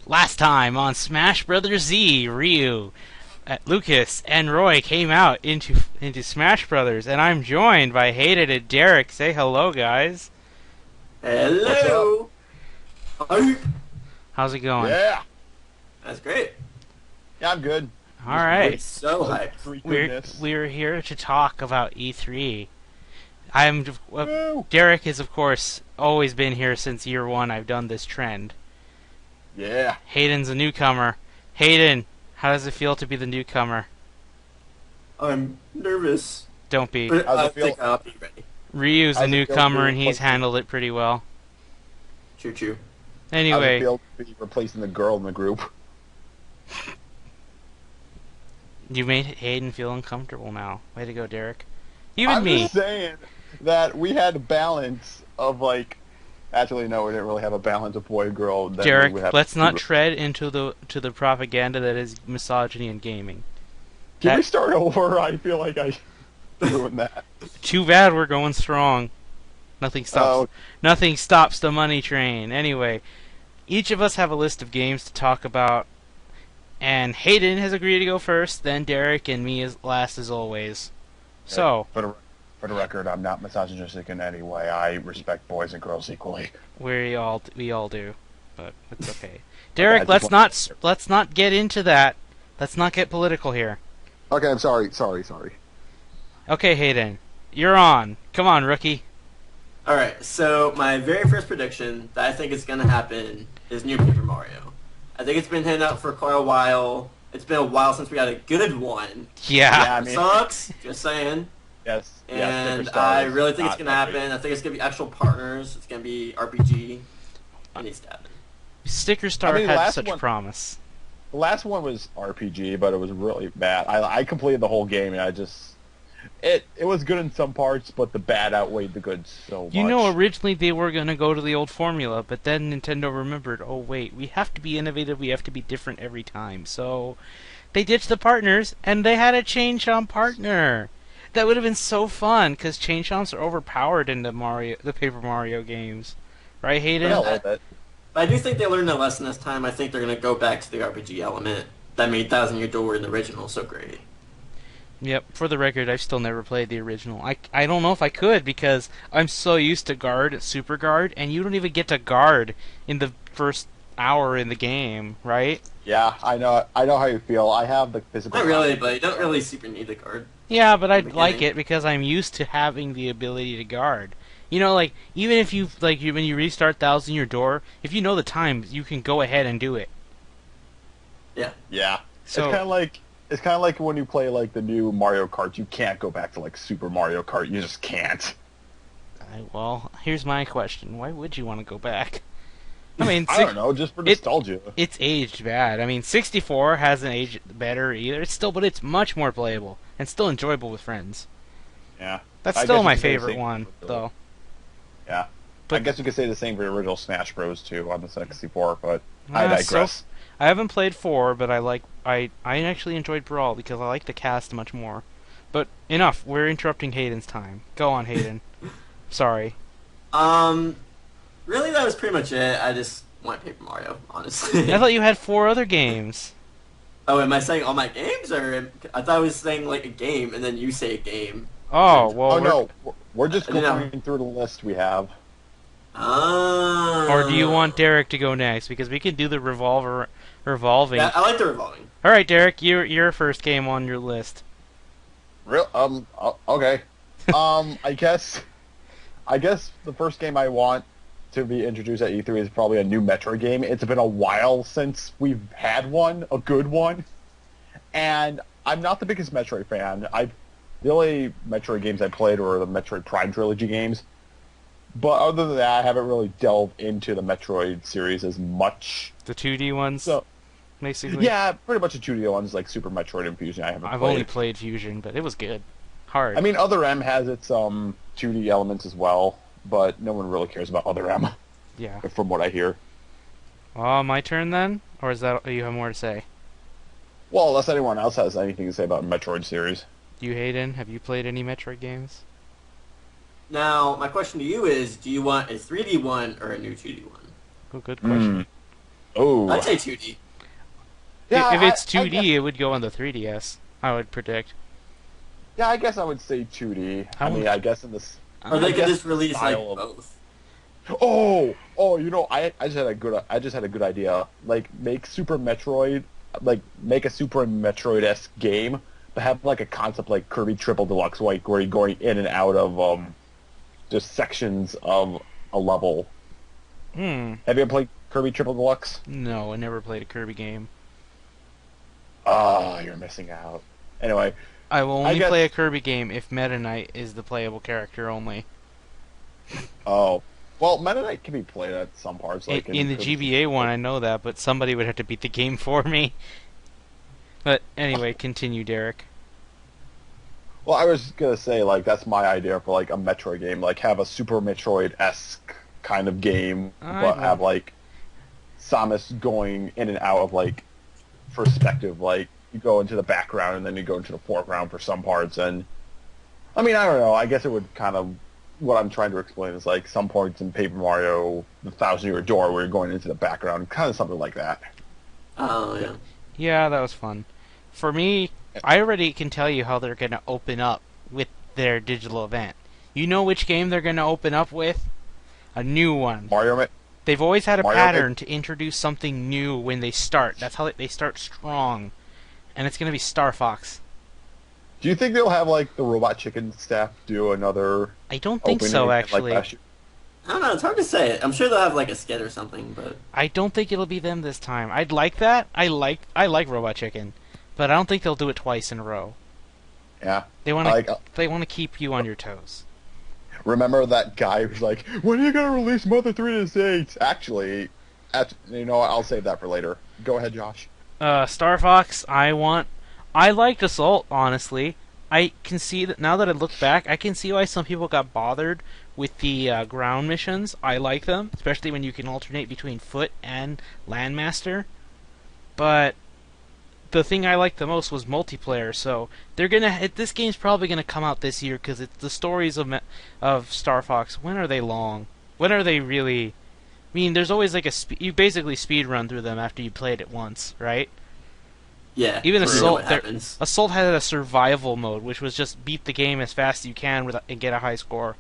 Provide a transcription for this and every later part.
Last time on Smash Brothers Z, Ryu, Lucas, and Roy came out into Smash Brothers, and I'm joined by Hayden and Derek. Say hello, guys. What's up? Hello. Hi. How's it going? Yeah. That's great. Yeah, I'm good. All Just right. So hyped. Sweet We're goodness. we're here to talk about E3. I'm Woo! Derek has of course always been here since year one. I've done this trend. Yeah. Hayden's a newcomer. Hayden, how does it feel to be the newcomer? I'm nervous, Don't be. but How's I it feel? think I'll be ready. Ryu's a How's it feel to newcomer be and he's replacing- handled it pretty well. Choo choo. How's it Anyway, feel to be replacing the girl in the group? you made Hayden feel uncomfortable now. Way to go, Derek. You and I'm me. just saying that we had a balance of actually no, we didn't really have a balance of boy and girl. Then Derek, we would have let's not two- tread into the propaganda that is misogyny in gaming. Can we that- start over? I feel like I ruined that. Too bad we're going strong. Nothing stops. Oh. Nothing stops the money train. Anyway, each of us have a list of games to talk about, and Hayden has agreed to go first. Then Derek and me is last as always. So For the record, I'm not misogynistic in any way. I respect boys and girls equally. we all do, but it's okay. Derek, I just let's not get into that. Let's not get political here. Okay, I'm sorry. Okay, Hayden, you're on. Come on, rookie. Alright, so my very first prediction that I think is going to happen is New Paper Mario. I think it's been hinted out for quite a while. It's been a while since we got a good one. Yeah. Yeah, I mean, Sucks, just saying. yes. And Superstar I is really think it's not going to that great. happen. I think it's going to be actual partners. It's going to be RPG. It needs to happen. Sticker Star I mean, had last such one- promise. The last one was RPG, but it was really bad. I completed the whole game, and I just it was good in some parts, but the bad outweighed the good so much. You know, originally they were going to go to the old formula, but then Nintendo remembered, oh wait, we have to be innovative, we have to be different every time. So they ditched the partners, and they had a Chain Chomp partner. That would have been so fun, because Chain Chomps are overpowered in the Paper Mario games. Right, Hayden? Yeah, a little bit. But I do think they learned their lesson this time. I think they're going to go back to the RPG element that made Thousand Year Door in the original so great. Yep, for the record, I've still never played the original. I don't know if I could, because I'm so used to guard, super guard, and you don't even get to guard in the first hour in the game, right? Yeah, I know how you feel. I have the physical. Not really, but you don't really super need the card. Yeah, but I the like beginning. it because I'm used to having the ability to guard. You know, like, even if when you restart Thousand Year Door, if you know the time, you can go ahead and do it. Yeah. Yeah, So, it's kind of like when you play like the new Mario Kart. You can't go back to like Super Mario Kart. You just can't. well, here's my question. Why would you want to go back? I mean, I don't know, just for nostalgia. it's aged bad. I mean, 64 hasn't aged better either. But it's much more playable and still enjoyable with friends. Yeah, That's I still guess my you could say the favorite same one, for the- though. Yeah, But- I guess you could say the same for the original Smash Bros. Too on the 64, but I Ah, digress. I haven't played 4, but I actually enjoyed Brawl because I like the cast much more. But enough. We're interrupting Hayden's time. Go on, Hayden. Sorry. Really, that was pretty much it. I just want Paper Mario, honestly. I thought you had 4 other games. Oh, am I saying all my games, or I thought I was saying like a game, and then you say a game. Oh, well. Oh no, we're just No. going through the list we have. Or do you want Derek to go next? Because we can do the revolving. Yeah, I like the revolving. All right, Derek, your first game on your list. Okay. I guess the first game I want to be introduced at E3 is probably a new Metroid game. It's been a while since we've had one, a good one. And I'm not the biggest Metroid fan. The only Metroid games I played were the Metroid Prime trilogy games. But other than that, I haven't really delved into the Metroid series as much. The 2D ones, So, basically. yeah, pretty much the 2D ones like Super Metroid and Fusion I haven't I've played. only played Fusion, but it was good. Hard. I mean, Other M has its 2D elements as well, but no one really cares about Other M, yeah. from what I hear. My turn then? Or is that you have more to say? Well, unless anyone else has anything to say about Metroid series. You, Hayden, have you played any Metroid games? Now, my question to you is: do you want a 3D one or a new 2D one? Oh, good question. Oh, I'd say 2D. yeah. If it's I guess 2D, it would go on the 3DS. I would predict. yeah. I guess I would say 2D. I I mean, want. I guess in this. Or I they could guess just the release like style of both. oh, I just had a good idea. Like make Super Metroid, like make a Super Metroid-esque game, but have like a concept like Kirby Triple Deluxe, like where you're going in and out of just sections of a level. Hmm. Have you ever played Kirby Triple Deluxe? No, I never played a Kirby game. Oh, you're missing out. Anyway, I will I only guess play a Kirby game if Meta Knight is the playable character only. oh well, Meta Knight can be played at some parts, In, like in the Kirby GBA one, Super- I know that, but somebody would have to beat the game for me. But anyway, continue, Derek. Well, I was gonna say like that's my idea for like a Metroid game, like have a Super Metroid-esque kind of game, I but know. have like Samus going in and out of like perspective, like you go into the background and then you go into the foreground for some parts, and I mean I don't know, I guess it would kind of what I'm trying to explain is like some points in Paper Mario, the Thousand Year Door, where you're going into the background, kind of something like that. Oh yeah. Yeah, that was fun. For me, I already can tell you how they're going to open up with their digital event. You know which game they're going to open up with? A new one. They've always had a Mario pattern to introduce something new when they start. That's how they start strong. And it's going to be Star Fox. Do you think they'll have like the Robot Chicken staff do another I don't think opening so, again, actually. like last year? I don't know. It's hard to say. I'm sure they'll have like a skit or something, but I don't think it'll be them this time. I'd like that. I like Robot Chicken, but I don't think they'll do it twice in a row. Yeah. They want Like, to they want to keep you on your toes. remember that guy who's like, when are you going to release Mother 3 to 8? Actually, you know what, I'll save that for later. Go ahead, Josh. Star Fox, I liked Assault, honestly. I can see that now that I look back, I can see why some people got bothered with the ground missions. I like them, especially when you can alternate between foot and landmaster. But the thing I liked the most was multiplayer. So this game's probably gonna come out this year because it's the stories of Star Fox. When are they long? When are they really? I mean, there's always like you basically speed run through them after you played it once, right? yeah. Even for Assault, what happens. Assault had a survival mode, which was just beat the game as fast as you can and get a high score.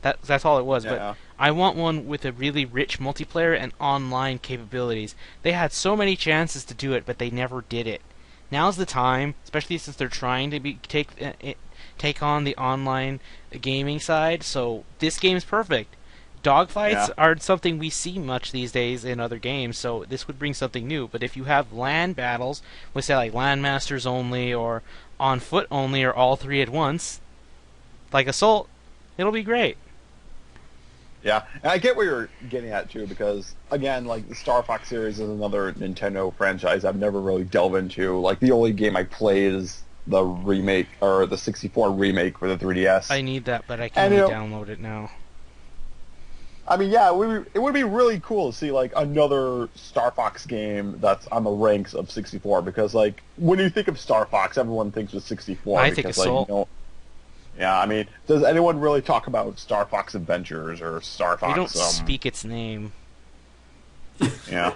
That's all it was. Yeah. But I want one with a really rich multiplayer and online capabilities. They had so many chances to do it, but they never did it. Now's the time, especially since they're trying to take on the online gaming side. So this game's perfect. Dogfights Yeah. aren't something we see much these days in other games, so this would bring something new. But if you have land battles, with say like landmasters only, or on foot only, or all three at once, like Assault, it'll be great. Yeah, and I get what you're getting at, too, because, again, like, the Star Fox series is another Nintendo franchise I've never really delved into. Like, the only game I played is the remake, or the 64 remake for the 3DS. I need that, but I can And, only you know, download it now. I mean, yeah, it would be really cool to see, like, another Star Fox game that's on the ranks of 64, because, like, when you think of Star Fox, everyone thinks of 64. I because, think like, Assault. you know, yeah, I mean, does anyone really talk about Star Fox Adventures or Star Fox? We don't speak its name. Yeah.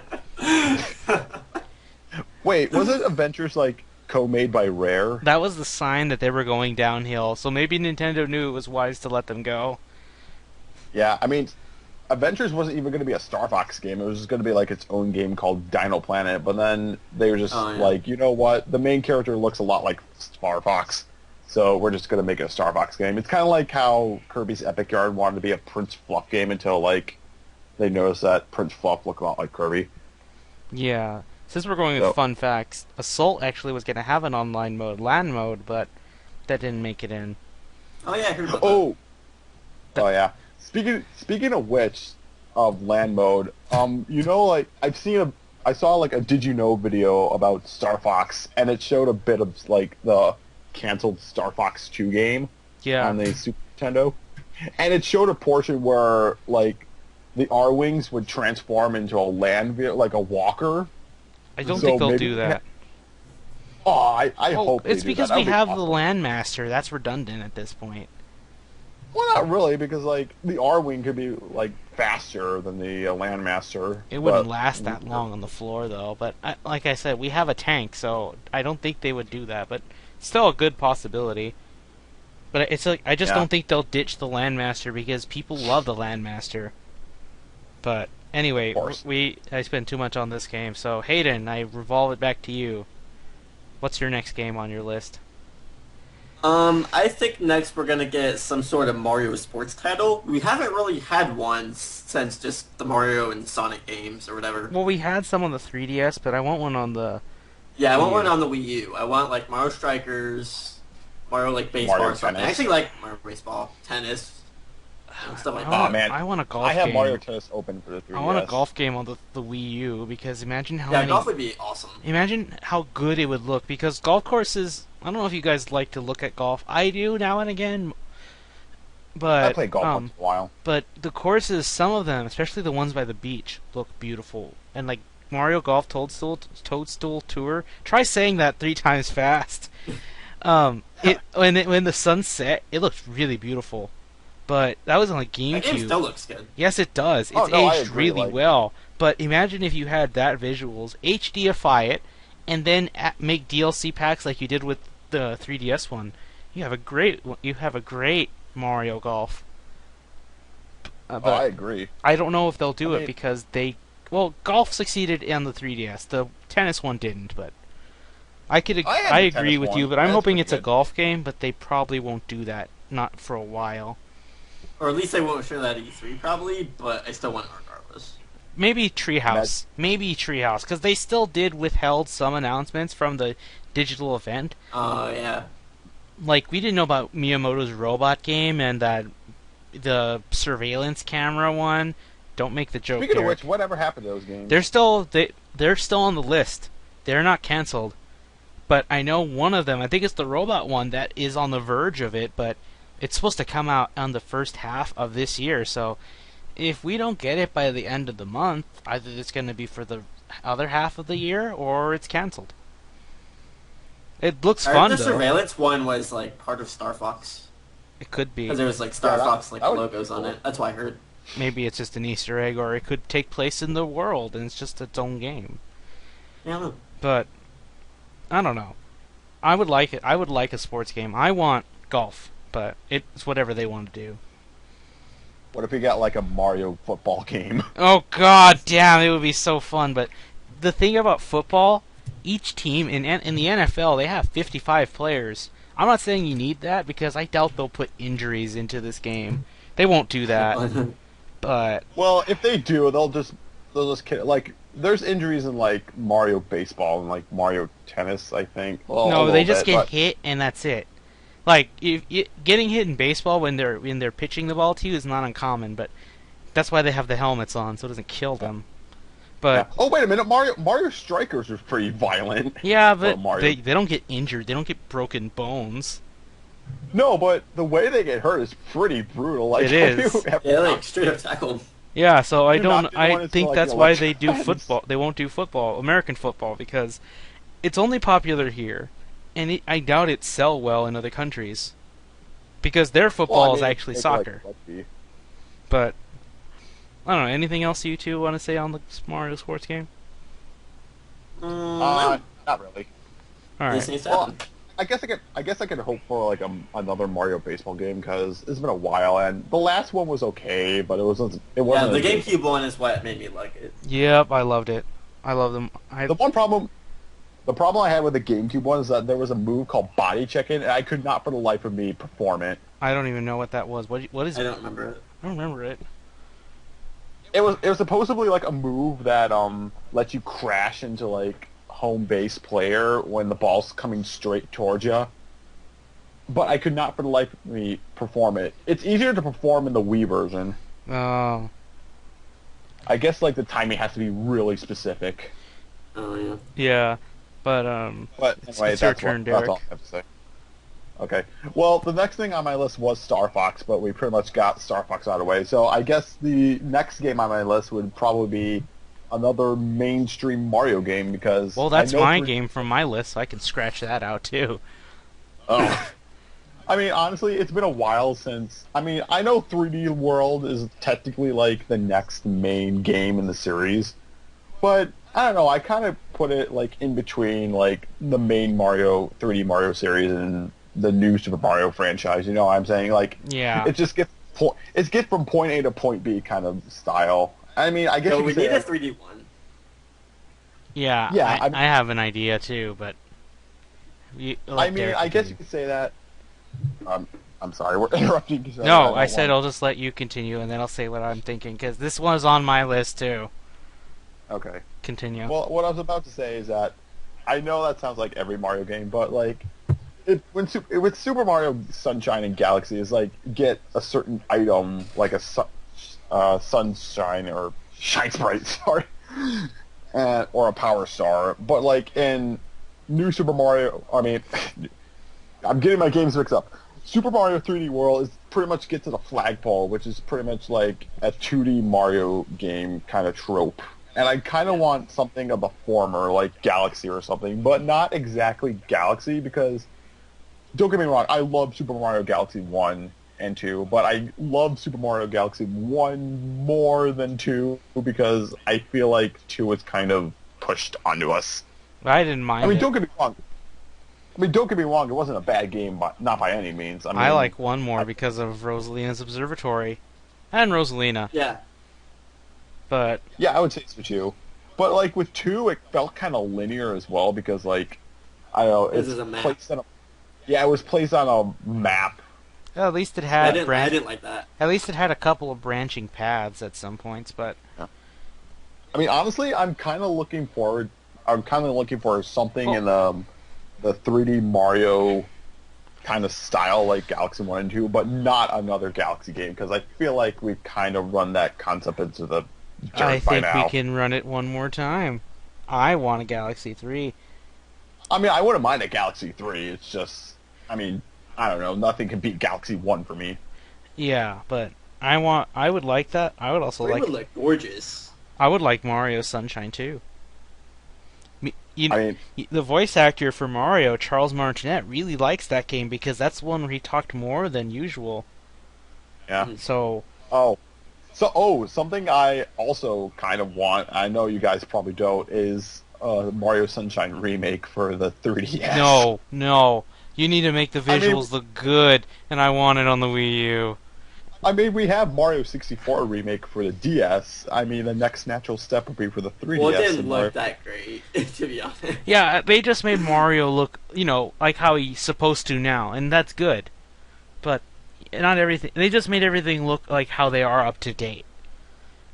Wait, was it Adventures, like, co-made by Rare? That was the sign that they were going downhill, so maybe Nintendo knew it was wise to let them go. Yeah, I mean, Adventures wasn't even going to be a Star Fox game. It was just going to be, like, its own game called Dino Planet. But then they were just like, you know what? The main character looks a lot like Star Fox. So we're just going to make it a Star Fox game. It's kind of like how Kirby's Epic Yarn wanted to be a Prince Fluff game until, like, they noticed that Prince Fluff looked a lot like Kirby. Yeah. Since we're going with fun facts, Assault actually was going to have an online mode, LAN mode, but that didn't make it in. Oh yeah, I heard about Oh, yeah. Speaking of which, of LAN mode, you know, like I saw like a Did You Know video about Star Fox, and it showed a bit of like the canceled Star Fox 2 game Yeah. on the Super Nintendo, and it showed a portion where like the R-Wings would transform into a land vehicle, like a walker. I don't So think they'll maybe- do that. Oh, I hope they It's do because that. we That would be have awesome. the Landmaster. That's redundant at this point. Well, not really, because like the R-wing could be like faster than the Landmaster. It wouldn't but last that long on the floor, though. But like I said, we have a tank, so I don't think they would do that. But still a good possibility. But it's like I just Yeah. don't think they'll ditch the Landmaster because people love the Landmaster. But anyway, Of course. I spent too much on this game. So Hayden, I revolve it back to you. What's your next game on your list? I think next we're gonna get some sort of Mario sports title. We haven't really had one since just the Mario and Sonic games or whatever. Well, we had some on the 3DS, but I want one on the. Yeah, I want Wii U. one on the Wii U. I want like Mario Strikers, Mario like baseball Mario or something. I Tennis. actually like Mario baseball, tennis, and stuff like I that. want, man. I want a golf I have game. Mario Tennis open for the 3DS. I want a golf game on the Wii U because imagine how Yeah, many. golf would be awesome. Imagine how good it would look because golf courses. I don't know if you guys like to look at golf. I do now and again, but I played golf once in a while. but the courses, some of them, especially the ones by the beach, look beautiful. And like Mario Golf Toadstool Tour, try saying that 3 times fast. When the sun set, it looks really beautiful. But that was on the That game GameCube. still looks good. Yes, it does. It's Oh, no, I aged agree, really like- well. But imagine if you had that visuals, HDify it, and then make DLC packs like you did with the 3DS one. You have a great Mario Golf. Oh, But I agree. I don't know if they'll do I it mean- because golf succeeded on the 3DS. The tennis one didn't, but I had the I agree tennis with one. you, but I'm That's hoping pretty it's a good. golf game, but they probably won't do that. Not for a while. Or at least they won't show that at E3 probably, but I still want it regardless. Maybe Treehouse. Maybe Treehouse, because they still did withheld some announcements from the digital event. Oh, yeah. Like, we didn't know about Miyamoto's robot game and that the surveillance camera one. Don't make the joke, Speaking of Derek. which, whatever happened to those games? They're still on the list. They're not canceled. But I know one of them, I think it's the robot one, that is on the verge of it, but it's supposed to come out on the first half of this year, so if we don't get it by the end of the month, either it's going to be for the other half of the year or it's canceled. It looks I fun, heard the though. surveillance one was like part of Star Fox. It could be. Because there was like Star Yeah, that- Fox like that would logos be on cool. it. That's what I heard. Maybe it's just an Easter egg, or it could take place in the world and it's just its own game. Yeah, I don't know. But I don't know. I would like it. I would like a sports game. I want golf, but it's whatever they want to do. What if we got like a Mario football game? Oh god damn, it would be so fun. But the thing about football, each team in the NFL, they have 55 players. I'm not saying you need that because I doubt they'll put injuries into this game. They won't do that. But Well, if they do, they'll just like there's injuries in like Mario baseball and like Mario tennis, I think. Well, a no, little they just bit, get but- hit and that's it. Like getting hit in baseball when they're pitching the ball to you is not uncommon, but that's why they have the helmets on so it doesn't kill them. But Yeah. Oh wait a minute, Mario Strikers was pretty violent. yeah, but Mario. they don't get injured. They don't get broken bones. No, but the way they get hurt is pretty brutal. Like, It is. Yeah, like straight up tackle. Yeah, so I You don't. knocked into one I into, think like, that's the why they do electric fence. football. They won't do football, American football, because it's only popular here, and I doubt it sell well in other countries, because their football Well, I is mean, actually it's like soccer. rugby. But I don't know. Anything else you two want to say on the Mario sports game? Not really. All This right. needs to Well, happen. I guess I could hope for like another Mario baseball game because it's been a while and the last one was okay, but it wasn't. It Yeah, wasn't. the as good. GameCube one is what made me like it. Yep, I loved it. I love them. The problem I had with the GameCube one is that there was a move called body check-in, and I could not for the life of me perform it. I don't even know what that was. What is I it? don't remember it. I don't remember it. It was supposedly like a move that lets you crash into like home base player when the ball's coming straight towards you. But I could not for the life of me perform it. It's easier to perform in the Wii version. Oh, I guess like the timing has to be really specific. Oh yeah. yeah, but But It's- anyway, it's your that's turn, that's all Derek. I have to say. Okay. Well, the next thing on my list was Star Fox, but we pretty much got Star Fox out of the way. So I guess the next game on my list would probably be another mainstream Mario game because well, that's I know my for- game from my list, so I can scratch that out too. Oh. I mean, honestly, it's been a while since. I mean, I know 3D World is technically like the next main game in the series, but I don't know. I kind of put it like in between like the main Mario 3D Mario series and the new Super Mario franchise. You know what I'm saying? Like, Yeah. it just it's get from point A to point B kind of style. I mean, I guess So you we could say need a that- 3D one. Yeah, Yeah, I have an idea too, but I mean, I guess you could say that. I'm sorry, we're interrupting. You, so No, don't I said want- I'll just let you continue, and then I'll say what I'm thinking, because this one's on my list too. Okay. Continue. Well, what I was about to say is that I know that sounds like every Mario game, but like with Super Mario Sunshine and Galaxy is like get a certain item like a sunshine or shine sprite, sorry, or a power star. But like in New Super Mario, I mean, I'm getting my games mixed up. Super Mario 3D World is pretty much get to the flagpole, which is pretty much like a 2D Mario game kind of trope. And I kind of want something of the former, like Galaxy or something, but not exactly Galaxy because, don't get me wrong, I love Super Mario Galaxy 1 and 2, but I love Super Mario Galaxy 1 more than 2 because I feel like 2 is kind of pushed onto us. I didn't mind I mean, it. don't get me wrong. Don't get me wrong, it wasn't a bad game, but not by any means. I mean, I like one more because of Rosalina's Observatory. And Rosalina. Yeah. But, yeah, I would say so too. But like with 2, it felt kind of linear as well because like I don't know, This it's is a map. placed on it was placed on a map. well, at least it I had didn't like that. At least it had a couple of branching paths at some points, but I mean, honestly, I'm kind of looking for something in the 3D Mario kind of style like Galaxy 1 and 2, but not another Galaxy game because I feel like we've kind of run that concept into the dirt I by think now. we can run it one more time. I want a Galaxy 3. I mean, I wouldn't mind a Galaxy 3. It's just, I mean, I don't know. Nothing can beat Galaxy 1 for me. Yeah, but I would like that. I would also 3 like would look gorgeous. I would like Mario Sunshine too. You know, I mean, the voice actor for Mario, Charles Martinet, really likes that game because that's one where he talked more than usual. yeah. So, Something I also kind of want, I know you guys probably don't, is Mario Sunshine remake for the 3DS. no. You need to make the I mean- visuals look good, and I want it on the Wii U. I mean, we have Mario 64 remake for the DS. I mean, the next natural step would be for the 3DS. Well, it didn't and look that great, to be honest. Yeah, they just made Mario look, like how he's supposed to now, and that's good. But not everything. They just made everything look like how they are up to date.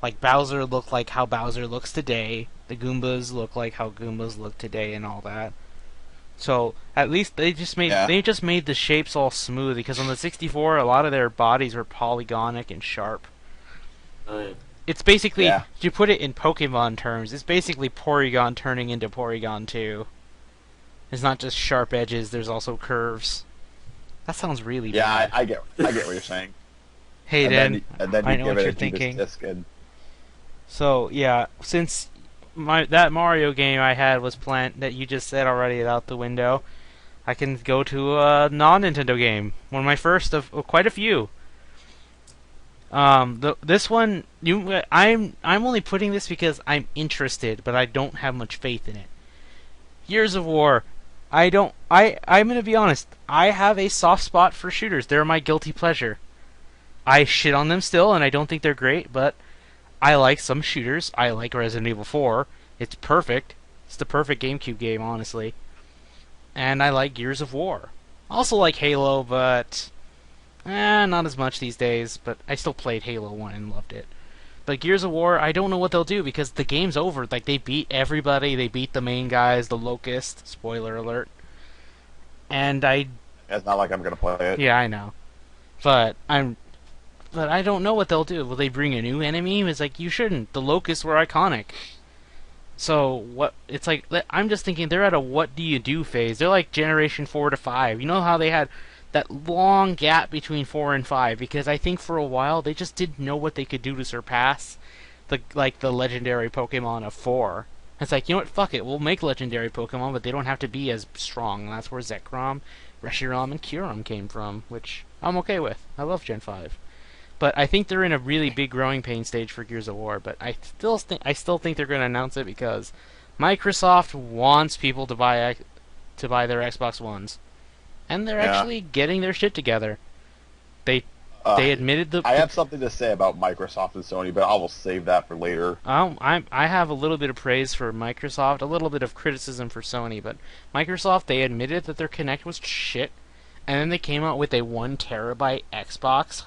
Like Bowser looked like how Bowser looks today. The Goombas look like how Goombas look today, and all that. So at least they just made the shapes all smooth because on the 64 a lot of their bodies were polygonic and sharp. It's basically, to put it in Pokemon terms, it's basically Porygon turning into Porygon 2. It's not just sharp edges, there's also curves. That sounds really bad. I get what you're saying. Hey, Dan, and then I you know give what it you're a Judas thinking. disc and So, yeah, since that Mario game I had was planned, that you just said already out the window, I can go to a non-Nintendo game. One of my first of quite a few. This one, I'm only putting this because I'm interested, but I don't have much faith in it. Gears of War. I'm gonna be honest. I have a soft spot for shooters. They're my guilty pleasure. I shit on them still, and I don't think they're great, but I like some shooters. I like Resident Evil 4. It's perfect. It's the perfect GameCube game, honestly. And I like Gears of War. I also like Halo, but not as much these days, but I still played Halo 1 and loved it. But Gears of War, I don't know what they'll do because the game's over. Like, they beat everybody. They beat the main guys, the Locust. Spoiler alert. And it's not like I'm gonna play it. yeah, I know. But I don't know what they'll do. Will they bring a new enemy? It's like, you shouldn't. The Locusts were iconic. So, what? It's like, I'm just thinking they're at a what do you do phase. They're like Generation 4 to 5. You know how they had that long gap between 4 and 5? Because I think for a while they just didn't know what they could do to surpass the legendary Pokemon of 4. It's like, you know what, fuck it, we'll make legendary Pokemon, but they don't have to be as strong. And that's where Zekrom, Reshiram, and Kyurem came from, which I'm okay with. I love Gen 5. But I think they're in a really big growing pain stage for Gears of War, but I still think they're going to announce it because Microsoft wants people to buy their Xbox Ones. And they're actually getting their shit together. They admitted I have something to say about Microsoft and Sony, but I will save that for later. I have a little bit of praise for Microsoft, a little bit of criticism for Sony, but Microsoft, they admitted that their Kinect was shit, and then they came out with a 1 terabyte Xbox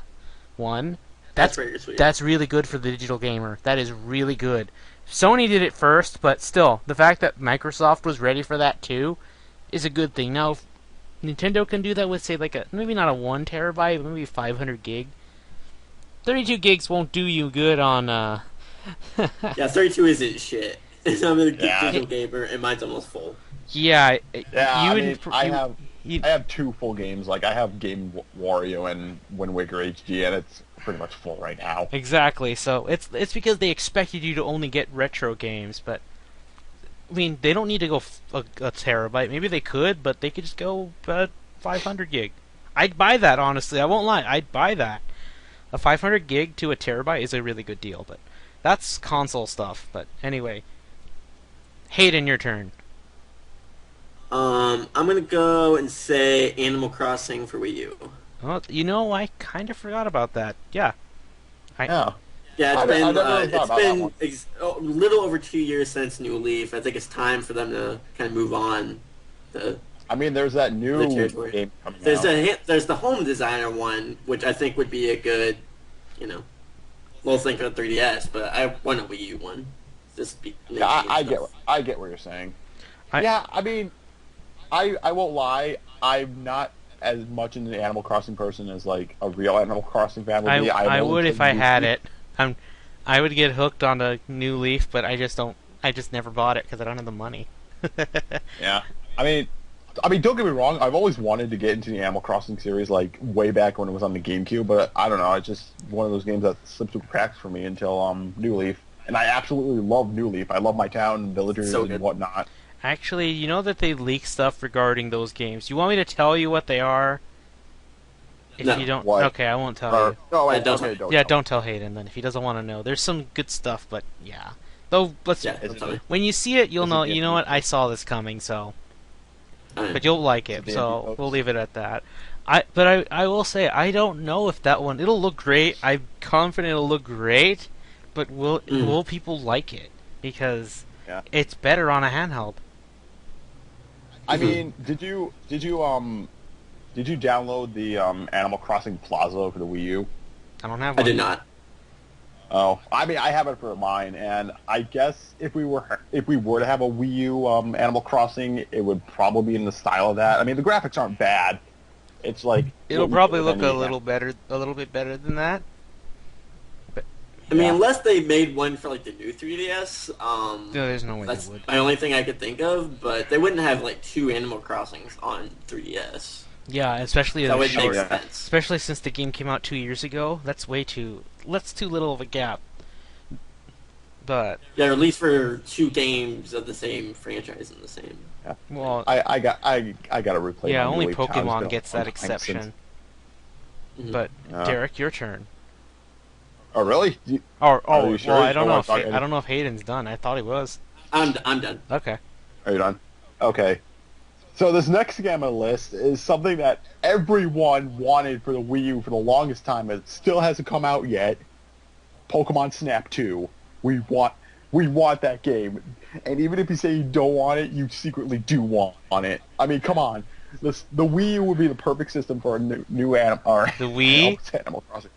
One. That's very sweet. That's really good for the digital gamer. That is really good. Sony did it first, but still, the fact that Microsoft was ready for that too is a good thing. Now, if Nintendo can do that with, say, maybe not a 1 terabyte, but maybe 500 gig. 32 gigs won't do you good on, Yeah, 32 isn't shit. I'm a digital gamer, and mine's almost full. Yeah, I have 2 full games. Like, I have Game Wario and Wind Waker HD, and it's pretty much full right now. Exactly, so it's because they expected you to only get retro games, but I mean, they don't need to go a terabyte. Maybe they could, but they could just go 500 gig. I'd buy that, honestly. I won't lie. I'd buy that. A 500 gig to a terabyte is a really good deal, but that's console stuff. But anyway, Hayden, your turn. I'm gonna go and say Animal Crossing for Wii U. Oh, I kind of forgot about that. Yeah. Yeah, it's been a little over 2 years since New Leaf. I think it's time for them to kind of move on. There's that new game coming out. There's the Home Designer one, which I think would be a good, little thing for the 3DS. But I want a Wii U one. I get what you're saying. I won't lie. I'm not as much into the Animal Crossing person as like a real Animal Crossing fan would be. I would if I had it. I would get hooked on a New Leaf, but I just don't. I just never bought it because I don't have the money. Yeah, I mean, don't get me wrong. I've always wanted to get into the Animal Crossing series, like way back when it was on the GameCube. But I don't know. It's just one of those games that slipped through the cracks for me until New Leaf. And I absolutely love New Leaf. I love my town and villagers and whatnot. Actually, you know that they leak stuff regarding those games. You want me to tell you what they are? If you don't, okay, I won't tell you. No, wait, don't tell Hayden then if he doesn't want to know. There's some good stuff, but yeah. Though when you see it, you'll know. You know what? I saw this coming, so. But you'll like it, so we'll leave it at that. I will say I don't know if that one. It'll look great. I'm confident it'll look great, but will people like it? Because it's better on a handheld. I mean, did you download the Animal Crossing Plaza for the Wii U? I don't have one. I did not. Oh, I mean, I have it for mine, and I guess if we were to have a Wii U Animal Crossing, it would probably be in the style of that. I mean, the graphics aren't bad. It's like it'll probably look a little bit better than that. But, I mean, unless they made one for like the new 3DS. No, there's no way that's they would. My only thing I could think of, but they wouldn't have like 2 Animal Crossings on 3DS. Yeah, especially that would make sense. Especially since the game came out 2 years ago. That's too little of a gap. But yeah, or at least for 2 games of the same franchise in the same. Yeah. Well, I got to replay. Yeah, only Pokemon gets that exception. But Derek, your turn. Oh really? Well, sure? I don't know. I don't know if Hayden's done. I thought he was. I'm done. Okay. Are you done? Okay. So this next game on the list is something that everyone wanted for the Wii U for the longest time. It still hasn't come out yet. Pokemon Snap 2. We want that game. And even if you say you don't want it, you secretly do want it. I mean, come on. The Wii U would be the perfect system for a new animal. The Wii? Animal Crossing.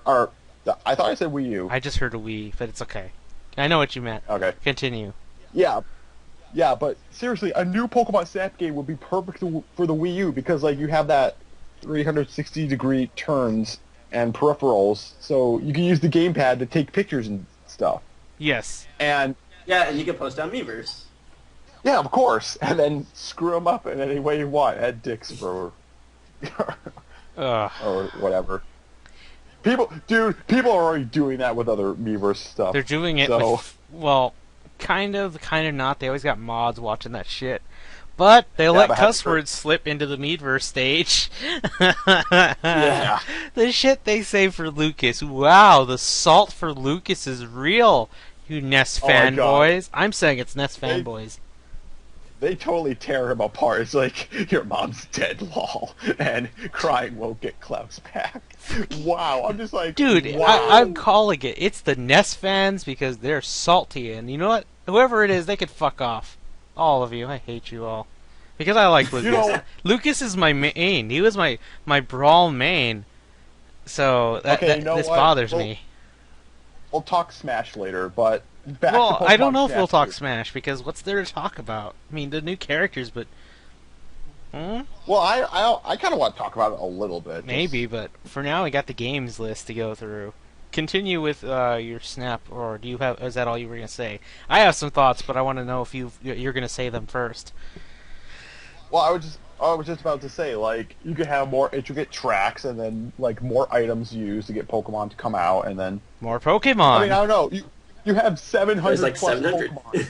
I thought I said Wii U. I just heard a Wii, but it's okay. I know what you meant. Okay. Continue. Yeah, but seriously, a new Pokemon Snap game would be perfect for the Wii U because, like, you have that 360-degree turns and peripherals, so you can use the gamepad to take pictures and stuff. Yes. And you can post on Miiverse. Yeah, of course, and then screw them up in any way you want. Add dicks for or whatever. People are already doing that with other Miiverse stuff. They're doing it so. with, well, kind of not. They always got mods watching that shit. But they let but cuss words slip into the Meadverse stage. Yeah. The shit they say for Lucas. Wow, the salt for Lucas is real. You Ness Oh my God. fanboys. I'm saying it's Ness fanboys. They totally tear him apart. It's like, your mom's dead, lol. And crying won't get Klaus back. Wow, I'm just like, Dude, wow. I'm calling it. It's the Ness fans because they're salty. And you know what? Whoever it is, they could fuck off. All of you. I hate you all. Because I like Lucas. You know- Lucas is my main. He was my Brawl main. So Okay, you know this what? bothers Well, me. We'll talk Smash later, but back Well, to I don't Pokemon know if we'll Snap talk Smash because what's there to talk about? I mean, the new characters, but Well, I kind of want to talk about it a little bit. maybe. But for now, we got the games list to go through. Continue with your Snap, or do you have? Is that all you were gonna say? I have some thoughts, but I want to know if you're gonna say them first. Well, I was just about to say, like, you could have more intricate tracks and then, like, more items used to get Pokemon to come out, and then... More Pokemon. I mean, I don't know. You have 700 There's like plus 700. Pokemon.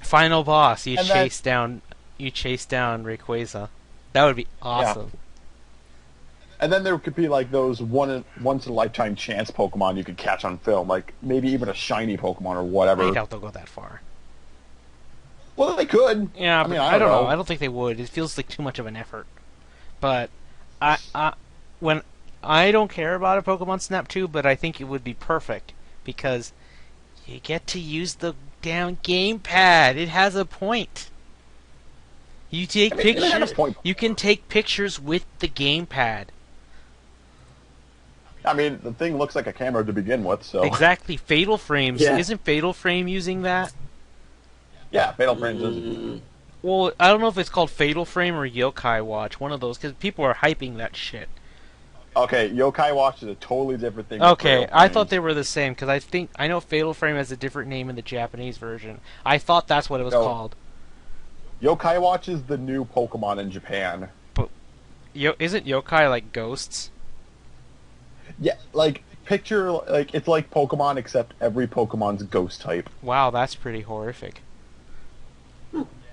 Final boss. You And chase down Rayquaza. That would be awesome. And then there could be, like, those once-in-a-lifetime chance Pokemon you could catch on film, like, maybe even a shiny Pokemon or whatever. I doubt they'll go that far. Well, they could. Yeah, I but mean, I don't know. I don't think they would. It feels like too much of an effort. But when I don't care about a Pokemon Snap 2, but I think it would be perfect because you get to use the damn gamepad. It has a point. You take I mean, it has a pictures. point. You can take pictures with the gamepad. I mean, the thing looks like a camera to begin with, so... Exactly. Fatal Frames. Yeah. Isn't Fatal Frame using that? Yeah, Fatal Frames is... Mm, Well, I don't know if it's called Fatal Frame or Yokai Watch. One of those, because people are hyping that shit. Okay, Yokai Watch is a totally different thing. than Okay, Fatal I thought Frames. they were the same because I know Fatal Frame has a different name in the Japanese version. I thought that's what it was No. called. Yokai Watch is the new Pokemon in Japan. Isn't yokai like ghosts? Yeah, like, picture, like, it's like Pokemon, except every Pokemon's ghost type. Wow, that's pretty horrific.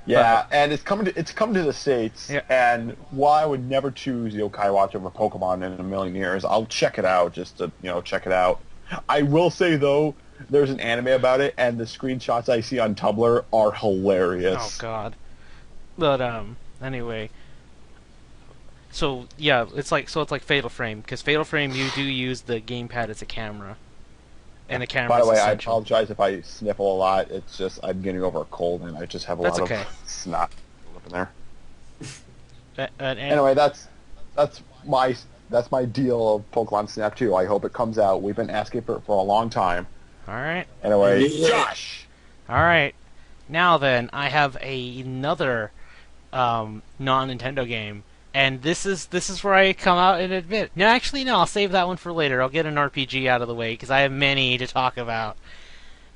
Yeah, and it's come to the States, Yeah. and while I would never choose Yokai Watch over Pokemon in a million years, I'll check it out just to, check it out. I will say, though, there's an anime about it, and the screenshots I see on Tumblr are hilarious. Oh god. But anyway. So yeah, it's like Fatal Frame because Fatal Frame you do use the gamepad as a camera, and the camera. By the way, I essential. apologize if I sniffle a lot. It's just I'm getting over a cold, and I just have a That's lot okay. of snot up in there. And Anyway, that's my deal of Pokemon Snap 2. I hope it comes out. We've been asking for it for a long time. all right. Anyway, Yeah. Josh. All right. Now then, I have another non-Nintendo game, and this is where I come out and admit. No, actually, no. I'll save that one for later. I'll get an RPG out of the way because I have many to talk about.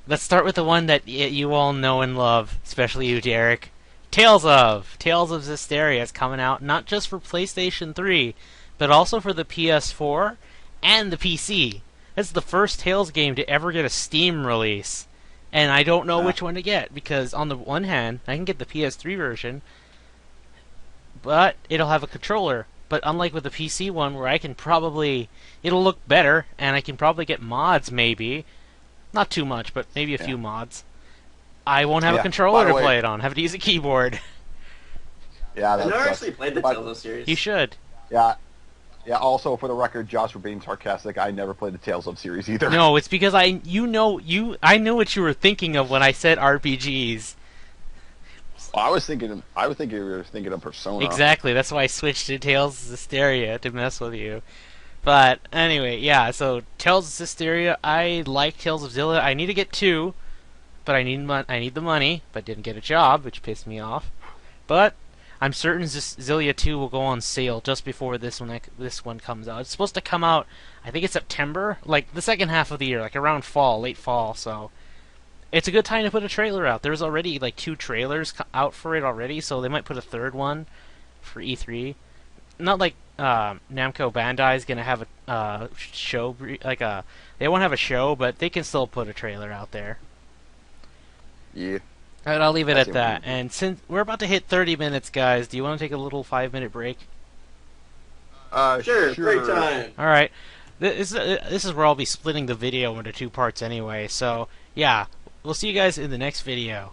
Let's start with the one that you all know and love, especially you, Derek. Tales of Zestiria is coming out not just for PlayStation 3, but also for the PS4 and the PC. It's the first Tales game to ever get a Steam release. And I don't know which one to get, because on the one hand, I can get the PS3 version, but it'll have a controller. But unlike with the PC one, where it'll look better, and I can probably get mods maybe. Not too much, but maybe a few mods. I won't have a Yeah. controller By to the way- play it on. Have to use a keyboard. Yeah, I've that's, never that's actually played the but- Tales series. You should. yeah. Yeah. Also, for the record, Josh, for being sarcastic, I never played the Tales of series either. No, it's because I know what you were thinking of when I said RPGs. I was thinking you were thinking of Persona. Exactly. That's why I switched to Tales of Zestiria to mess with you. But anyway, yeah. So Tales of Zestiria, I like Tales of Zilla. I need to get 2, but I need the money. But didn't get a job, which pissed me off. But I'm certain Zillia 2 will go on sale just before this one comes out. It's supposed to come out, I think it's September, like the second half of the year, like around fall, late fall. So it's a good time to put a trailer out. There's already like 2 trailers out for it already, so they might put a third one for E3. Not like Namco Bandai's gonna have a show, they won't have a show, but they can still put a trailer out there. Yeah. All right, I'll leave it I at see what you that. mean. And since we're about to hit 30 minutes, guys, do you want to take a little 5-minute break? Sure, great time. All right. This is where I'll be splitting the video into 2 parts anyway. So, yeah, we'll see you guys in the next video.